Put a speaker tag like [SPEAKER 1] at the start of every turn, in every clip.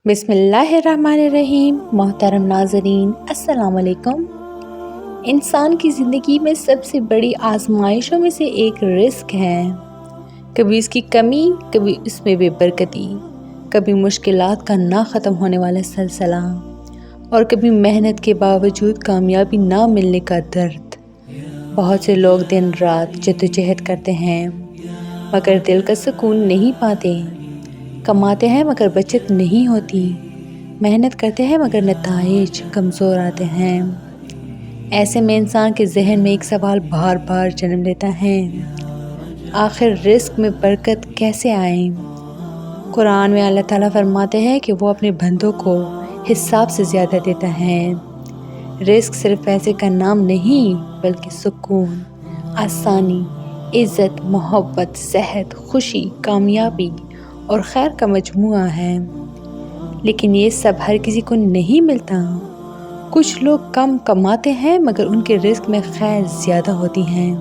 [SPEAKER 1] बिस्मिल्लाहिर्रहमानिर्रहीम। मोहतरम नाज़रीन, अस्सलाम वालेकुम। इंसान की ज़िंदगी में सबसे बड़ी आजमाइशों में से एक रिस्क है। कभी इसकी कमी, कभी इसमें बेबरकती, कभी मुश्किलात का ना ख़त्म होने वाला सिलसिला और कभी मेहनत के बावजूद कामयाबी ना मिलने का दर्द। बहुत से लोग दिन रात जद्दोजहद करते हैं मगर दिल का सुकून नहीं पाते। कमाते हैं मगर बचत नहीं होती, मेहनत करते हैं मगर नताइज कमज़ोर आते हैं। ऐसे में इंसान के जहन में एक सवाल बार बार जन्म लेता है, आखिर रिस्क में बरकत कैसे आए। कुरान में अल्लाह ताला फरमाते हैं कि वो अपने बंदों को हिसाब से ज़्यादा देता है। रिस्क सिर्फ पैसे का नाम नहीं बल्कि सुकून, आसानी, इज़्ज़त, मोहब्बत, सेहत, खुशी, कामयाबी और खैर का मजमुआ है। लेकिन ये सब हर किसी को नहीं मिलता। कुछ लोग कम कमाते हैं मगर उनके रिस्क में खैर ज़्यादा होती हैं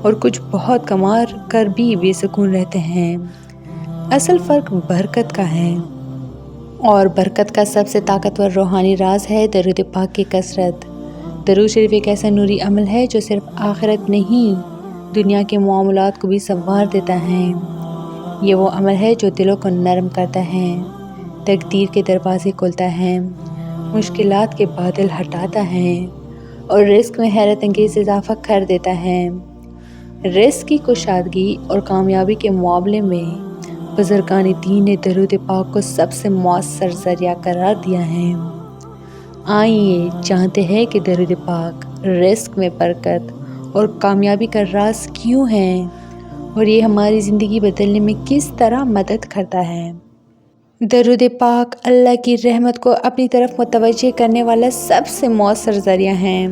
[SPEAKER 1] और कुछ बहुत कमा कर भी बेसुकून रहते हैं। असल फ़र्क बरकत का है और बरकत का सबसे ताकतवर रूहानी राज है दरूद पाक की कसरत। दरूद शरीफ एक ऐसा नूरी अमल है जो सिर्फ आखिरत नहीं दुनिया के मामलात को भी संवार देता है। ये वो अमल है जो दिलों को नरम करता है, तकदीर के दरवाज़े खोलता है, मुश्किलात के बादल हटाता है और रिस्क में हैरत अंगेज़ इजाफा कर देता है। रिस्क की कुशादगी और कामयाबी के मामले में बुज़ुर्गान दीन ने दरूद पाक को सबसे मौसर ज़रिया करार दिया है। आइए जानते हैं कि दरूद पाक रिस्क में बरकत और कामयाबी का राज क्यों है और ये हमारी ज़िंदगी बदलने में किस तरह मदद करता है। दरूद पाक अल्लाह की रहमत को अपनी तरफ मुतवज्जे करने वाला सबसे मौसर ज़रिया है।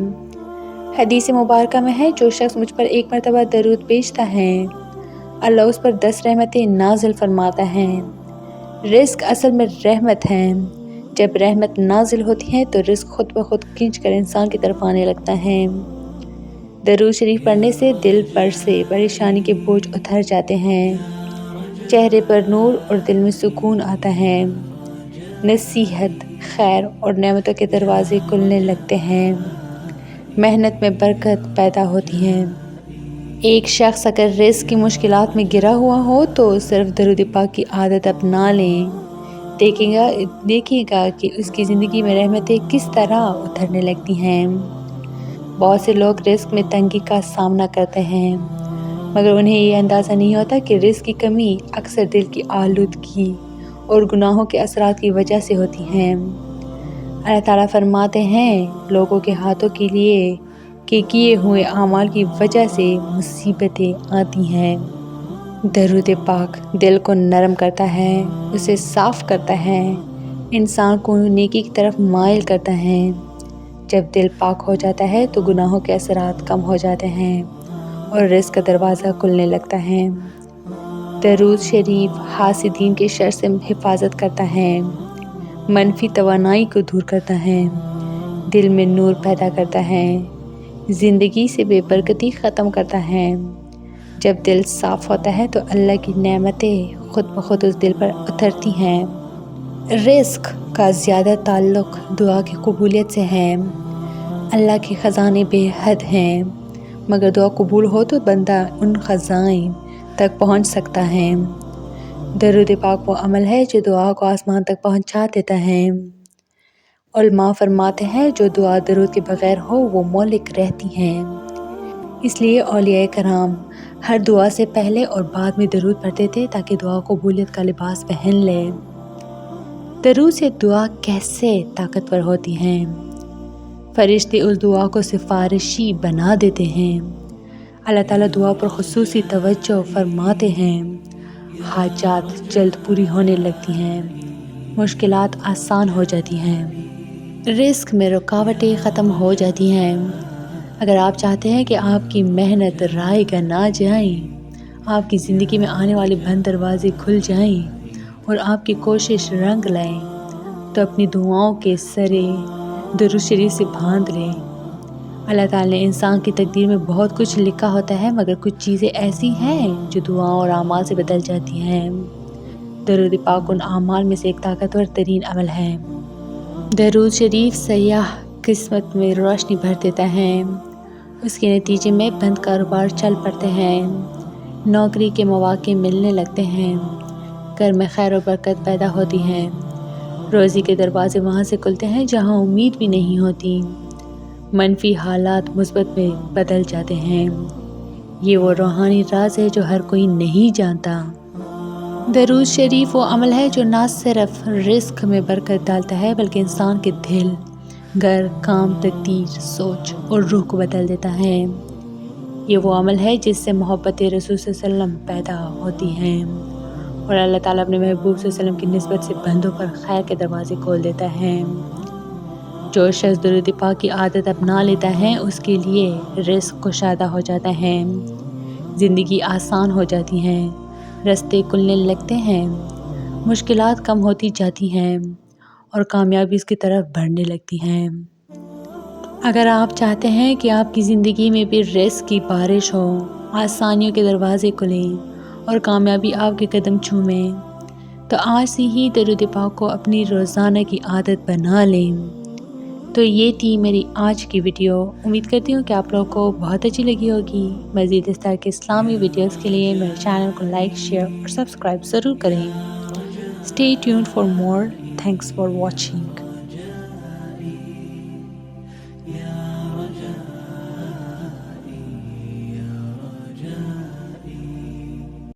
[SPEAKER 1] हदीस मुबारक में है, जो शख्स मुझ पर एक मरतबा दरूद भेजता है अल्लाह उस पर 10 रहमतें नाजिल फरमाता है। रिस्क असल में रहमत है। जब रहमत नाजिल होती है तो रिस्क खुद ब खुद खींच कर इंसान की तरफ आने लगता है। दरूद शरीफ पढ़ने से दिल पर से परेशानी के बोझ उतर जाते हैं, चेहरे पर नूर और दिल में सुकून आता है। नसीहत, खैर और नेमतों के दरवाजे खुलने लगते हैं, मेहनत में बरकत पैदा होती है। एक शख्स अगर रिस्क की मुश्किलात में गिरा हुआ हो तो सिर्फ दरूद पाक की आदत अपना लें, देखिएगा कि उसकी ज़िंदगी में रहमतें किस तरह उतरने लगती हैं। बहुत से लोग रिस्क में तंगी का सामना करते हैं मगर उन्हें ये अंदाज़ा नहीं होता कि रिस्क की कमी अक्सर दिल की आलूदगी और गुनाहों के असरात की वजह से होती हैं। अल्लाह ताला फरमाते हैं, लोगों के हाथों के लिए कि किए हुए अमाल की वजह से मुसीबतें आती हैं। दरूद पाक दिल को नरम करता है, उसे साफ़ करता है, इंसान को नेकी की तरफ माइल करता है। जब दिल पाक हो जाता है तो गुनाहों के असरात कम हो जाते हैं और रिस्क का दरवाज़ा खुलने लगता है। दरूद शरीफ हासिदीन के शर से हिफाजत करता है, मनफी तवानाई को दूर करता है, दिल में नूर पैदा करता है, ज़िंदगी से बेबरकती ख़त्म करता है। जब दिल साफ़ होता है तो अल्लाह की नेमतें खुद ब खुद उस दिल पर उतरती हैं। रिस्क का ज़्यादा ताल्लुक़ दुआ की कबूलियत से है। अल्लाह के ख़ज़ाने बेहद हैं मगर दुआ कबूल हो तो बंदा उन ख़ज़ाइन तक पहुंच सकता है। दरूद पाक वो अमल है जो दुआ को आसमान तक पहुंचा देता है। उलमा फरमाते हैं, जो दुआ दरूद के बग़ैर हो वो मौलिक रहती हैं। इसलिए औलिया कराम हर दुआ से पहले और बाद में दरूद पढ़ते थे ताकि दुआ कबूलियत का लिबास पहन ले। दरूद से दुआ कैसे ताकतवर होती हैं। फरिश्ते उस दुआ को सिफारिशी बना देते हैं। अल्लाह ताला दुआ पर खुसूसी तवज्जो फरमाते हैं। हाजात जल्द पूरी होने लगती हैं, मुश्किलात आसान हो जाती हैं, रिस्क में रुकावटें ख़त्म हो जाती हैं। अगर आप चाहते हैं कि आपकी मेहनत रायगा ना जाए, आपकी ज़िंदगी में आने वाले बंद दरवाजे खुल जाएं और आपकी कोशिश रंग लाएं, तो अपनी दुआओं के सरे दरूद शरीफ से बांध लें। अल्लाह ताला ने इंसान की तकदीर में बहुत कुछ लिखा होता है मगर कुछ चीज़ें ऐसी हैं जो दुआओं और आमाल से बदल जाती हैं। درود پاک ان اعمال میں سے ایک طاقتور ترین عمل ہے۔ درود شریف سیاح قسمت میں روشنی بھر دیتا ہے، اس کے نتیجے میں بند کاروبار چل پڑتے ہیں، نوکری کے مواقع ملنے لگتے ہیں، گھر میں خیر و برکت پیدا ہوتی ہے، روزی کے دروازے وہاں سے کھلتے ہیں جہاں امید بھی نہیں ہوتی، منفی حالات مثبت میں بدل جاتے ہیں۔ یہ وہ روحانی راز ہے جو ہر کوئی نہیں جانتا۔ درود شریف وہ عمل ہے جو نہ صرف رزق میں برکت ڈالتا ہے بلکہ انسان کے دل، گھر، کام، تقدیر، سوچ اور روح کو بدل دیتا ہے۔ یہ وہ عمل ہے جس سے محبت رسول صلی اللہ علیہ وسلم پیدا ہوتی ہے اور اللہ تعالیٰ اپنے محبوب صلی اللہ علیہ وسلم کی نسبت سے بندوں پر خیر کے دروازے کھول دیتا ہے۔ جو شخص درود پاک کی عادت اپنا لیتا ہے اس کے لیے رزق کشادہ ہو جاتا ہے، زندگی آسان ہو جاتی ہے، راستے کھلنے لگتے ہیں، مشکلات کم ہوتی جاتی ہیں اور کامیابی اس کی طرف بڑھنے لگتی ہیں۔ اگر آپ چاہتے ہیں کہ آپ کی زندگی میں بھی رزق کی بارش ہو، آسانیوں کے دروازے کھلیں اور کامیابی آپ کے قدم چومیں، تو آج سے ہی درود پاک کو اپنی روزانہ کی عادت بنا لیں۔ تو یہ تھی میری آج کی ویڈیو، امید کرتی ہوں کہ آپ لوگوں کو بہت اچھی لگی ہوگی۔ مزید اس طرح کے اسلامی ویڈیوز کے لیے میرے چینل کو لائک، شیئر اور سبسکرائب ضرور کریں۔ Stay tuned for more. Thanks for watching.